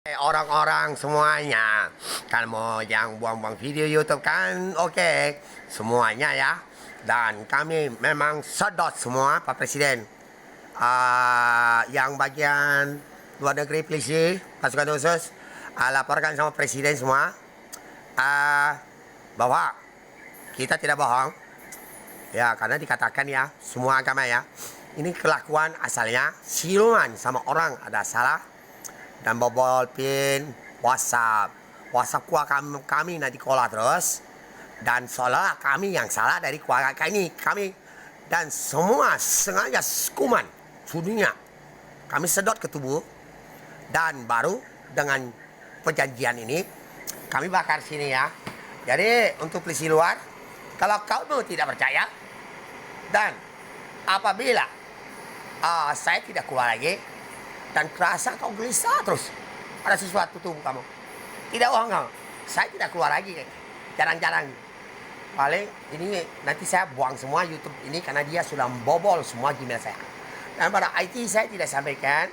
Orang-orang semuanya, kalau yang buang-buang video YouTube kan oke, semuanya ya. Dan kami memang sedot semua Pak Presiden. Yang bagian luar negeri polisi, pasukan khusus, laporkan sama Presiden semua bahwa kita tidak bohong. Ya, karena dikatakan ya, semua agama ya, ini kelakuan asalnya siluman sama orang ada salah dan bobol pin WhatsApp kami nanti kolah terus dan seolah kami yang salah dari keluarga kami dan semua sengaja kuman sudunya kami sedot ke tubuh dan baru dengan perjanjian ini kami bakar sini ya. Jadi untuk polisi luar, kalau kamu tidak percaya dan apabila saya tidak keluar lagi dan kerasa kau gelisah terus ada sesuatu tubuh kamu, tidak bohong kamu, saya tidak keluar lagi, jarang-jarang. Paling ini nanti saya buang semua YouTube ini karena dia sudah membobol semua Gmail saya. Dan pada IT saya tidak sampaikan,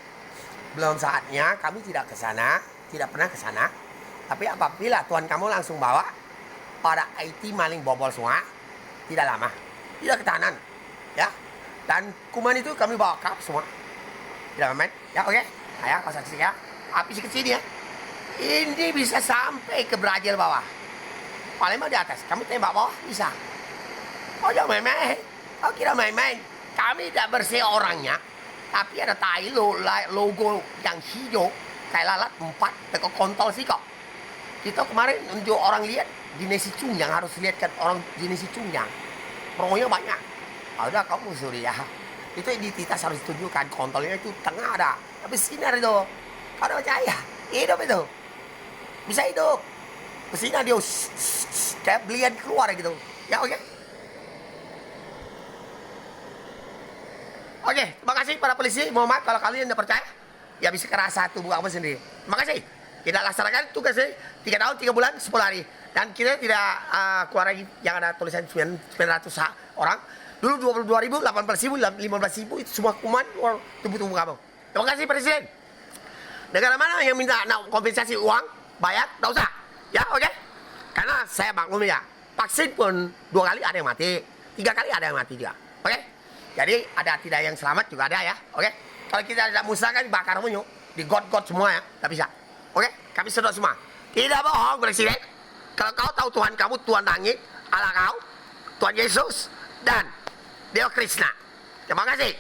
belum saatnya, kami tidak ke sana, tidak pernah ke sana. Tapi apabila Tuhan kamu langsung bawa pada IT maling bobol semua, tidak lama, tidak ketahanan, ya. Dan kuman itu kami bawa kap semua. Tidak main, ya oke. Ayo kau saksi ya. Api kecil ya. Ini bisa sampai ke Brazil bawah. Paling mau di atas. Kamu tembak bawah bisa. Oh jangan main-main. Kau kira main-main. Kami tidak bersih orangnya. Tapi ada tai logo yang hijau. Kayak lalat 4. Teko kontol sih kok. Kita kemarin unjuk orang lihat jenis cungyang. Harus lihat kan orang jenis cungyang. Promonya banyak. Udah kamu suri ya. Itu identitas harus ditunjukkan, kontolnya itu tengah ada, tapi sinar itu. Kalau percaya, hidup itu. Bisa hidup. Mestinya dia kayak belian keluar gitu. Ya oke. Oke, terima kasih para polisi. Mohon maaf kalau kalian tidak percaya. Ya bisa kerasa tubuh kamu sendiri. Terima kasih. Kita laksanakan tugasnya 3 tahun, 3 bulan, 10 hari. Dan kita tidak keluar lagi yang ada tulisan 900 orang. Dulu 22.000, 18.000, 15.000 itu semua kuman keluar tubuh-tubuh kamu. Terima kasih Presiden. Negara mana yang minta kompensasi uang, bayar, tak usah. Ya oke. Karena saya maklum ya, vaksin pun 2 kali ada yang mati, 3 kali ada yang mati juga. Oke. Jadi ada tidak yang selamat juga ada ya. Oke. Kalau kita tidak musnahkan, bakar munyu, digot-got semua ya, tak bisa. Oke. Kami sedot semua. Tidak bohong Presiden. Kalau kau tahu Tuhan kamu, Tuhan langit, Allah kau, Tuhan Yesus, dan Dewa Krishna. Terima kasih.